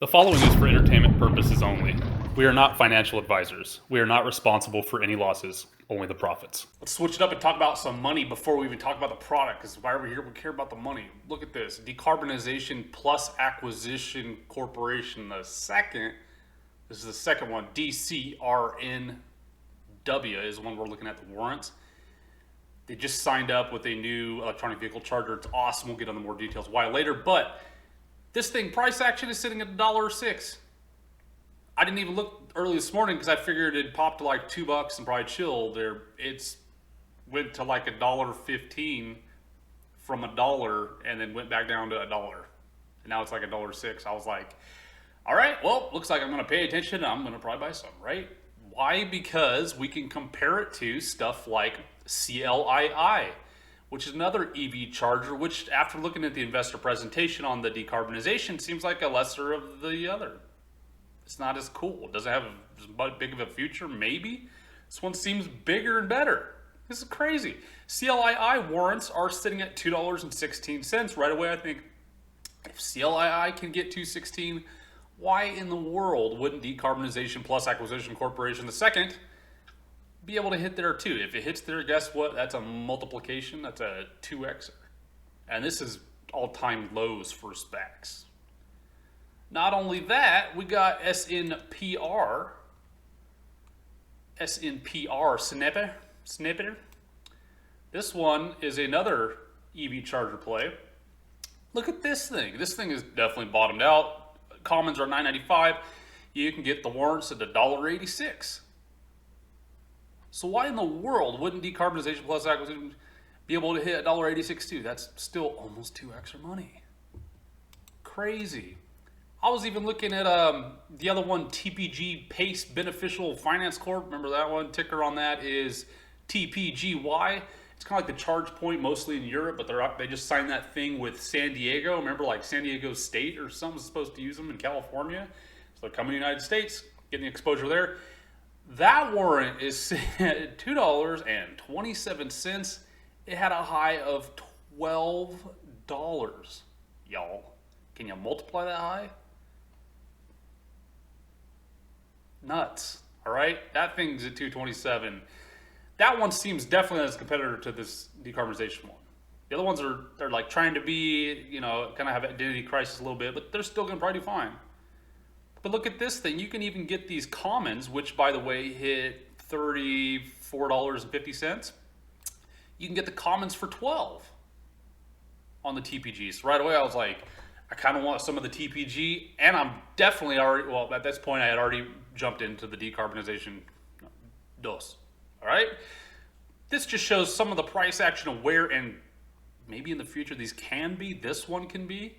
The following is for entertainment purposes only. We are not financial advisors. We are not responsible for any losses, only the profits. Let's switch it up and talk about some money before we even talk about the product, because why are we here? We care about the money. Look at this. Decarbonization Plus Acquisition Corporation. This is the second one. DCRNW is the one we're looking at, the warrants. They just signed up with a new electronic vehicle charger. It's awesome. We'll get into more details why later, but this thing, price action is sitting at $1.06. I didn't even look early this morning because I figured it popped to like $2 and probably chill there. It's went to like $1.15 from $1 and then went back down to $1. And now it's like $1.06. I was like, all right, well, looks like I'm going to pay attention. I'm going to probably buy some, right? Why? Because we can compare it to stuff like CLII, which is another EV charger, which after looking at the investor presentation on the decarbonization seems like a lesser of the other. It's not as cool. It doesn't have as big of a future, maybe. This one seems bigger and better. This is crazy. CLII warrants are sitting at $2.16. Right away, I think, if CLII can get $2.16, why in the world wouldn't Decarbonization Plus Acquisition Corporation II be able to hit there too? If it hits there, guess what? That's a multiplication. That's a 2x. And this is all-time lows for SPACs. Not only that, we got SNPR, Snapper. This one is another EV charger play. Look at this thing. This thing is definitely bottomed out. Commons are $9.95. You can get the warrants at $1.86. So why in the world wouldn't Decarbonization Plus Acquisition be able to hit $1.86 too? That's still almost 2x money. Crazy. I was even looking at the other one, TPG Pace Beneficial Finance Corp. Remember that one? Ticker on that is TPGY. It's kind of like the charge point mostly in Europe, but they just signed that thing with San Diego. Remember, like San Diego State or something's supposed to use them in California. So they're coming to the United States, getting the exposure there. That warrant is at $2.27. It had a high of $12. Y'all, can you multiply that high? Nuts. All right, that thing's at $2.27. That one seems definitely as a competitor to this decarbonization one. The other ones they're like trying to be, kind of have identity crisis a little bit, but they're still going to probably do fine. But look at this thing. You can even get these commons, which, by the way, hit $34.50. You can get the commons for $12 on the TPG. So right away, I was like, I kind of want some of the TPG. And I'm definitely already, well, at this point, I had already jumped into the decarbonization dose. All right? This just shows some of the price action of where, and maybe in the future, these can be. This one can be.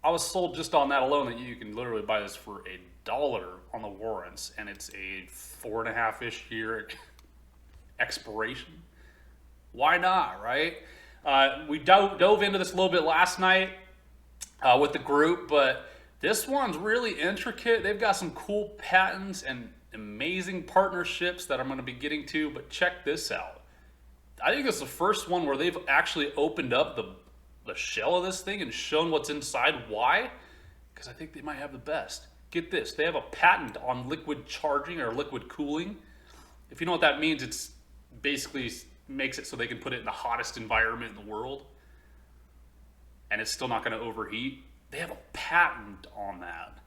I was sold just on that alone that you can literally buy this for $1 on the warrants, and it's a 4.5-ish year expiration. Why not, right? We dove into this a little bit last night with the group, but this one's really intricate. They've got some cool patents and amazing partnerships that I'm going to be getting to, but check this out. I think it's the first one where they've actually opened up the shell of this thing and shown what's inside. Why? Because I think they might have the best. Get this, they have a patent on liquid charging or liquid cooling. If you know what that means, it's basically makes it so they can put it in the hottest environment in the world and it's still not going to overheat. They have a patent on that.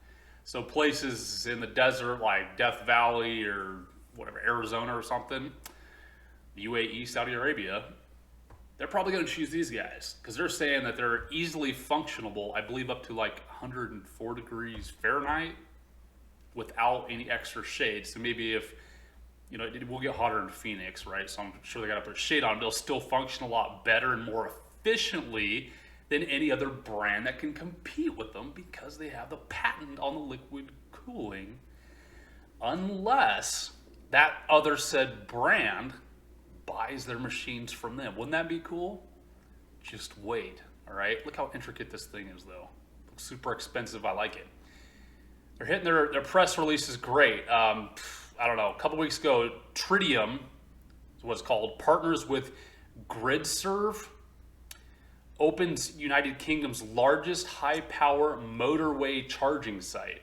So places in the desert like Death Valley or whatever, Arizona or something, UAE, Saudi Arabia, they're probably going to choose these guys because they're saying that they're easily functionable, I believe up to like 104 degrees Fahrenheit without any extra shade. So maybe if, it will get hotter in Phoenix, right? So I'm sure they got to put shade on, but they'll still function a lot better and more efficiently than any other brand that can compete with them because they have the patent on the liquid cooling, unless that other said brand buys their machines from them. Wouldn't that be cool? Just wait, all right? Look how intricate this thing is, though. Looks super expensive. I like it. They're hitting their press release is great. I don't know, a couple weeks ago, Tritium is what it's called, partners with GridServe, opens United Kingdom's largest high-power motorway charging site.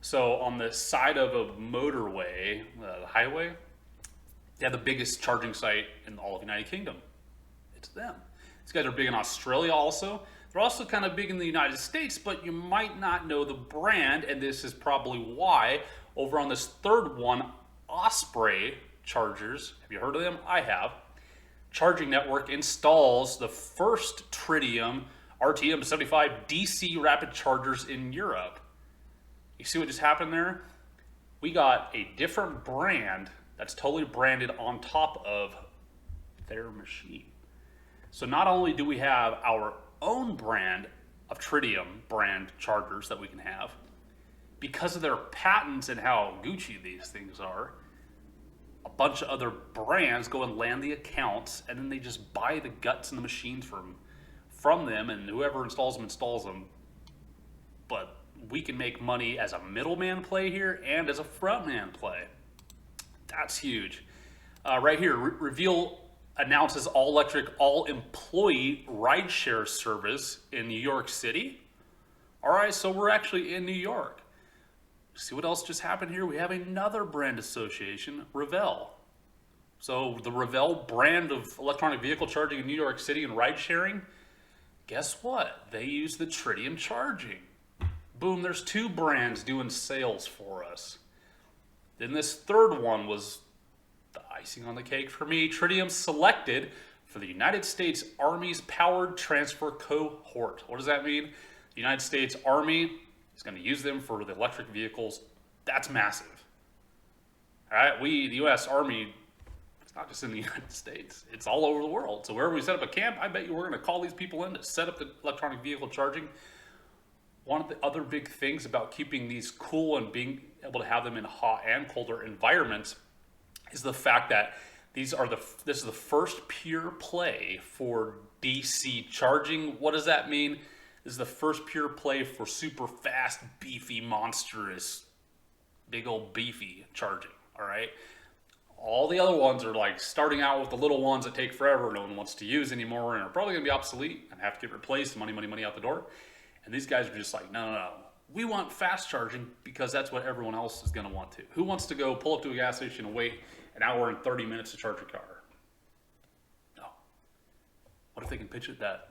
So on the side of a motorway, the highway, they have the biggest charging site in all of United Kingdom. It's them. These guys are big in Australia also. They're also kind of big in the United States, but you might not know the brand, and this is probably why. Over on this third one, Osprey Chargers, have you heard of them? I have. Charging network installs the first Tritium RTM75 DC rapid chargers in Europe. You see what just happened there? We got a different brand that's totally branded on top of their machine. So not only do we have our own brand of Tritium brand chargers that we can have, because of their patents and how Gucci these things are, a bunch of other brands go and land the accounts, and then they just buy the guts and the machines from them, and whoever installs them. But we can make money as a middleman play here and as a frontman play. That's huge. Right here, Reveal announces all-electric, all-employee rideshare service in New York City. All right, so we're actually in New York. See what else just happened here? We have another brand association, Revel. So the Revel brand of electronic vehicle charging in New York City and ride sharing, guess what? They use the Tritium charging. Boom, there's two brands doing sales for us. Then this third one was the icing on the cake for me. Tritium selected for the United States Army's Powered Transfer Cohort. What does that mean? The United States Army is going to use them for the electric vehicles. That's massive. All right, the U.S. Army, it's not just in the United States. It's all over the world. So wherever we set up a camp, I bet you we're going to call these people in to set up the electronic vehicle charging. One of the other big things about keeping these cool and being able to have them in hot and colder environments is the fact that this is the first pure play for DC charging. What does that mean? This is the first pure play for super fast, beefy, monstrous, big old beefy charging, all right? All the other ones are like starting out with the little ones that take forever, no one wants to use anymore, and are probably gonna be obsolete and have to get replaced, money out the door. And these guys are just like, no. We want fast charging because that's what everyone else is gonna want to. Who wants to go pull up to a gas station and wait an hour and 30 minutes to charge a car? No. What if they can pitch it that,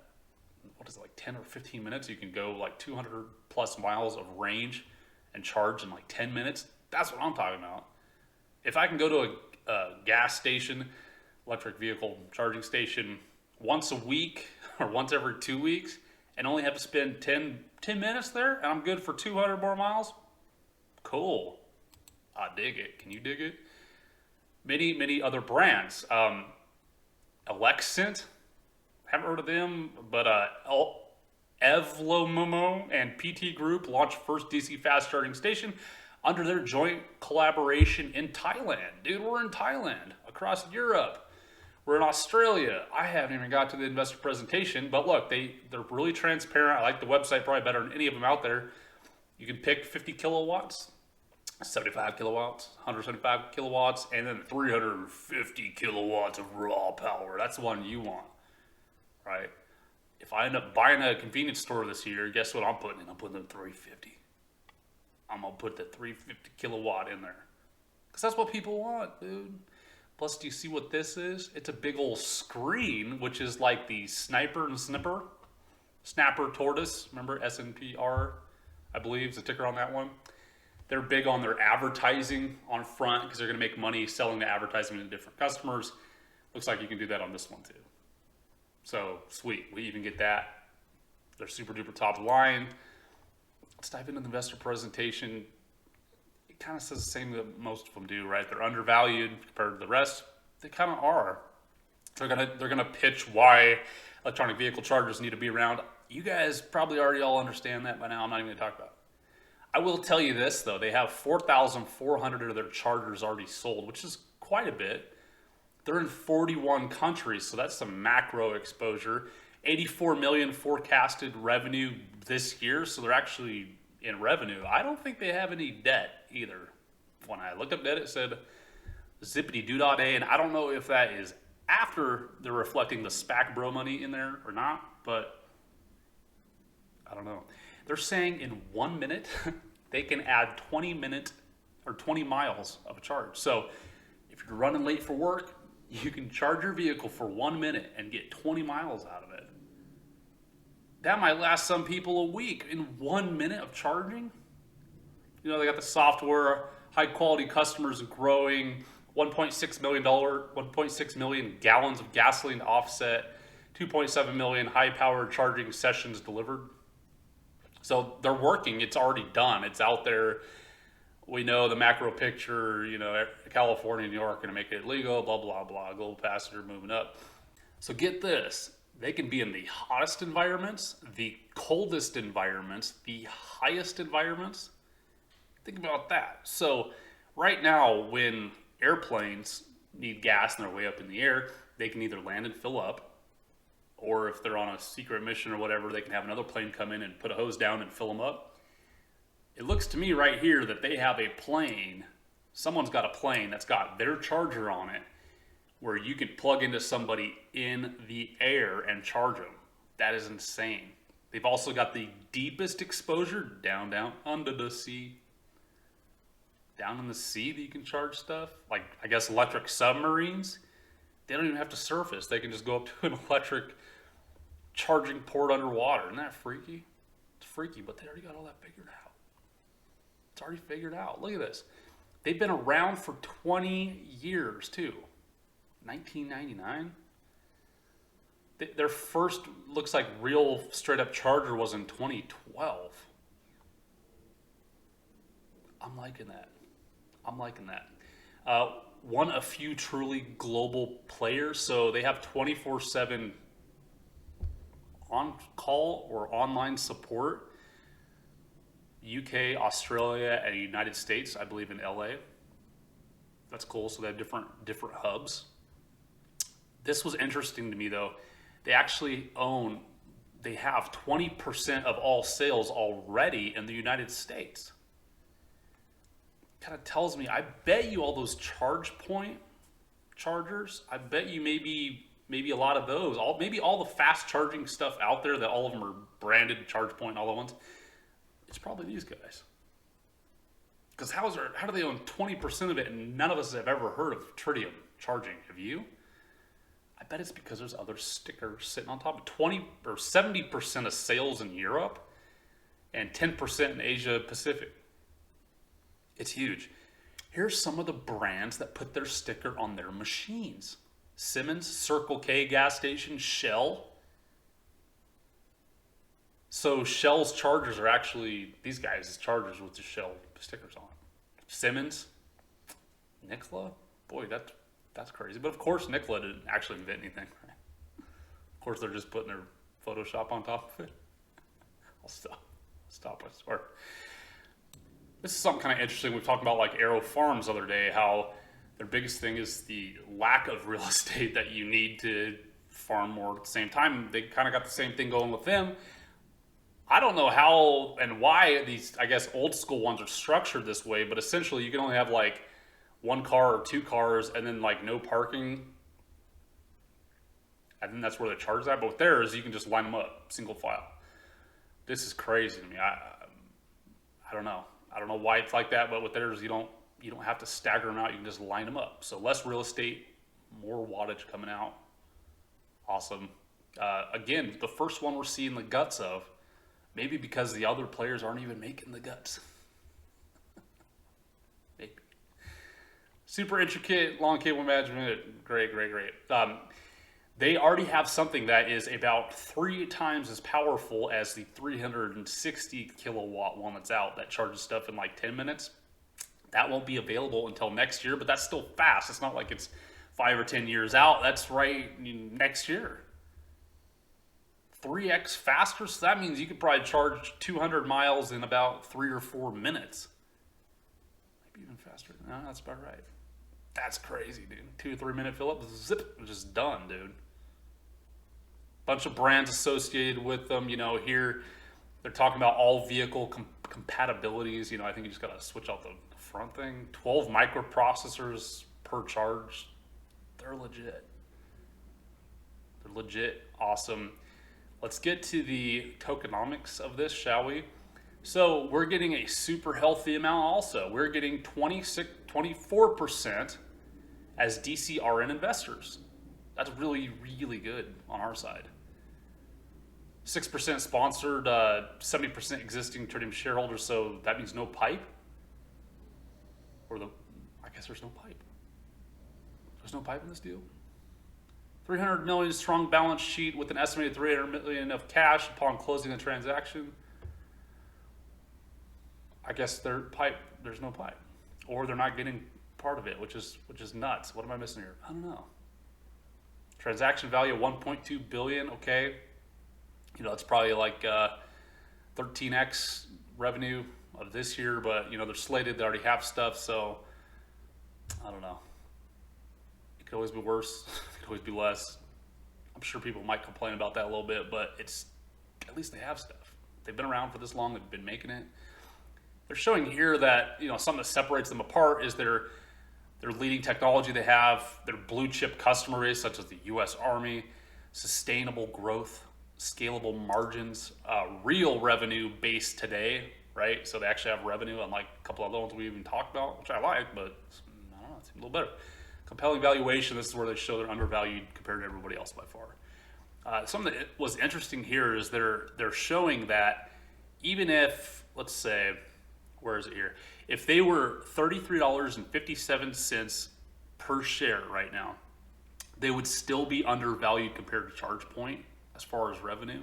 what is it, like 10 or 15 minutes? You can go like 200 plus miles of range and charge in like 10 minutes. That's what I'm talking about. If I can go to a gas station, electric vehicle charging station once a week or once every 2 weeks and only have to spend 10 minutes there and I'm good for 200 more miles, cool. I dig it. Can you dig it? Many other brands. Alexent, haven't heard of them, but Evlomomo and PT Group launched first DC fast charging station under their joint collaboration in Thailand. Dude, we're in Thailand, across Europe. We're in Australia. I haven't even got to the investor presentation, but look, they're really transparent. I like the website probably better than any of them out there. You can pick 50 kilowatts, 75 kilowatts, 175 kilowatts, and then 350 kilowatts of raw power. That's the one you want, right? If I end up buying a convenience store this year, guess what I'm putting in? I'm putting in 350. I'm going to put the 350 kilowatt in there. Because that's what people want, dude. Plus, do you see what this is? It's a big old screen, which is like the Snapper Tortoise. Remember SNPR, I believe, is the ticker on that one. They're big on their advertising on front because they're going to make money selling the advertising to different customers. Looks like you can do that on this one too. So sweet, we even get that. They're super duper top line. Let's dive into the investor presentation. It kind of says the same that most of them do, right? They're undervalued compared to the rest. They kind of are. They're gonna pitch why electronic vehicle chargers need to be around. You guys probably already all understand that by now. I'm not even gonna talk about it. I will tell you this though, they have 4,400 of their chargers already sold, which is quite a bit. They're in 41 countries, so that's some macro exposure. 84 million forecasted revenue this year, so they're actually in revenue. I don't think they have any debt either. When I looked up debt, it said zippity-doo-dah-day, and I don't know if that is after they're reflecting the SPAC bro money in there or not, but I don't know. They're saying in 1 minute, they can add 20 miles of a charge. So if you're running late for work, you can charge your vehicle for 1 minute and get 20 miles out of it. That might last some people a week in 1 minute of charging. You know, they got the software, high quality customers growing, $1.6 million gallons of gasoline to offset, 2.7 million high power charging sessions delivered. So they're working, it's already done, it's out there. We know the macro picture, you know, California, New York are gonna make it illegal, blah, blah, blah, global passenger moving up. So get this, they can be in the hottest environments, the coldest environments, the highest environments. Think about that. So right now, when airplanes need gas and they're way up in the air, they can either land and fill up, or if they're on a secret mission or whatever, they can have another plane come in and put a hose down and fill them up. It looks to me right here that they have a plane, someone's got a plane that's got their charger on it, where you can plug into somebody in the air and charge them. That is insane. They've also got the deepest exposure down under the sea. Down in the sea that you can charge stuff. Like, I guess electric submarines, they don't even have to surface. They can just go up to an electric charging port underwater. Isn't that freaky? It's freaky, but they already got all that figured out. It's already figured out. Look at this. They've been around for 20 years, too. 1999. Their first, looks like, real straight-up charger was in 2012. I'm liking that. I'm liking that. One of few truly global players, so they have 24/7 on-call or online support. UK, Australia, and United States, I believe in LA. That's cool, so they have different hubs. This was interesting to me though. They actually they have 20% of all sales already in the United States. Kind of tells me, I bet you all those charge point chargers, I bet you maybe a lot of those, maybe all the fast charging stuff out there that all of them are branded charge point, all the ones, it's probably these guys. Because how do they own 20% of it and none of us have ever heard of tritium charging? Have you? I bet it's because there's other stickers sitting on top of 20 or 70% of sales in Europe and 10% in Asia Pacific. It's huge. Here's some of the brands that put their sticker on their machines. Simmons, Circle K gas station, Shell. So Shell's chargers are actually, these guys' chargers with the Shell stickers on. Simmons, Nikola, boy, that's crazy. But of course Nikola didn't actually invent anything, right? Of course they're just putting their Photoshop on top of it. I'll stop, I swear. This is something kind of interesting. We talked about like Aero Farms the other day, how their biggest thing is the lack of real estate that you need to farm more at the same time. They kind of got the same thing going with them. I don't know how and why these, I guess, old school ones are structured this way, but essentially you can only have like one car or two cars and then like no parking. I think that's where they charge that. But with theirs, you can just line them up, single file. This is crazy to me. I don't know. I don't know why it's like that, but with theirs, you don't have to stagger them out. You can just line them up. So less real estate, more wattage coming out. Awesome. Again, the first one we're seeing the guts of, maybe because the other players aren't even making the guts. Maybe. Super intricate, long cable management, great. They already have something that is about 3 times as powerful as the 360 kilowatt one that's out that charges stuff in like 10 minutes. That won't be available until next year, but that's still fast. It's not like it's 5 or 10 years out. That's right next year. 3x faster, so that means you could probably charge 200 miles in about 3 or 4 minutes. Maybe even faster. No, that's about right. That's crazy, dude. 2 or 3 minute fill up, zip, just done, dude. Bunch of brands associated with them. You know, here they're talking about all vehicle compatibilities. You know, I think you just got to switch out the front thing. 12 microprocessors per charge. They're legit. They're legit awesome. Let's get to the tokenomics of this, shall we? So we're getting a super healthy amount also. We're getting 24% as DCRN investors. That's really, really good on our side. 6% sponsored, 70% existing Tritium shareholders, so that means no pipe? I guess there's no pipe. There's no pipe in this deal? 300 million strong balance sheet with an estimated 300 million of cash upon closing the transaction. I guess there's no pipe. Or they're not getting part of it, which is nuts. What am I missing here? I don't know. Transaction value of 1.2 billion, okay. It's probably like 13x revenue of this year, but they're slated, they already have stuff, so I don't know. It could always be worse, it could always be less. I'm sure people might complain about that a little bit, but at least they have stuff. They've been around for this long, they've been making it. They're showing here that something that separates them apart is their leading technology they have, their blue chip customer base such as the US Army, sustainable growth, scalable margins, real revenue base today, right? So they actually have revenue, unlike a couple other ones we even talked about, which I like, but I don't know, it's a little better. Compelling valuation, this is where they show they're undervalued compared to everybody else by far. Something that was interesting here is they're showing that even if, let's say, where is it here? If they were $33.57 per share right now, they would still be undervalued compared to ChargePoint as far as revenue.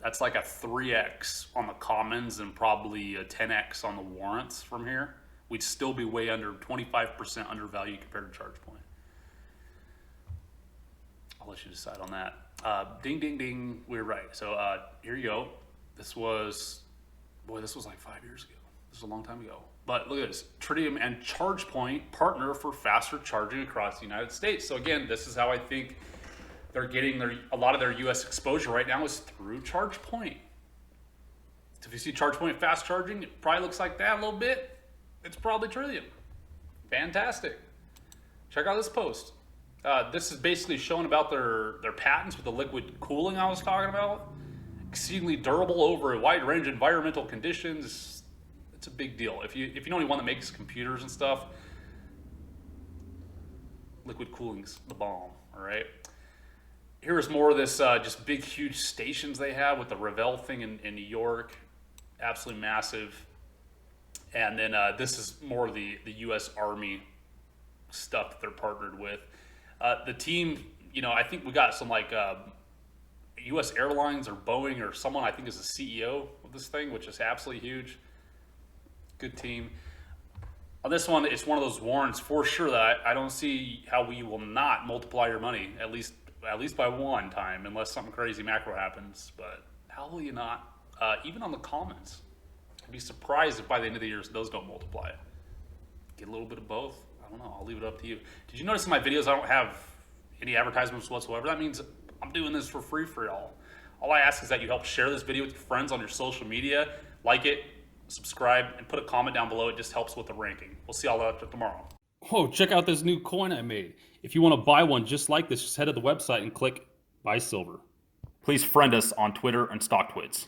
That's like a 3x on the commons and probably a 10x on the warrants from here. We'd still be way under 25% undervalued compared to ChargePoint. I'll let you decide on that. Ding, ding, ding. We're right. So here you go. This was like 5 years ago. This is a long time ago. But look at this. Tritium and ChargePoint partner for faster charging across the United States. So again, this is how I think they're getting a lot of their US exposure right now is through ChargePoint. So if you see ChargePoint fast charging, it probably looks like that a little bit. It's probably Tritium. Fantastic. Check out this post. This is basically showing about their patents with the liquid cooling I was talking about. Exceedingly durable over a wide range of environmental conditions. It's a big deal. If you know anyone that makes computers and stuff, liquid cooling's the bomb, all right? Here's more of this just big, huge stations they have with the Revel thing in New York. Absolutely massive. And then this is more of the US Army stuff that they're partnered with. The team, I think we got some like US Airlines or Boeing or someone I think is the CEO of this thing, which is absolutely huge. Good team. On this one, it's one of those warrants for sure that I don't see how we will not multiply your money, at least by one time, unless something crazy macro happens. But how will you not? Even on the commons. I'd be surprised if by the end of the year those don't multiply it. Get a little bit of both. I don't know. I'll leave it up to you. Did you notice in my videos I don't have any advertisements whatsoever? That means I'm doing this for free for y'all. All I ask is that you help share this video with your friends on your social media, like it, subscribe, and put a comment down below. It just helps with the ranking. We'll see y'all after tomorrow. Oh, check out this new coin I made. If you want to buy one just like this, just head to the website and click Buy Silver. Please friend us on Twitter and StockTwits.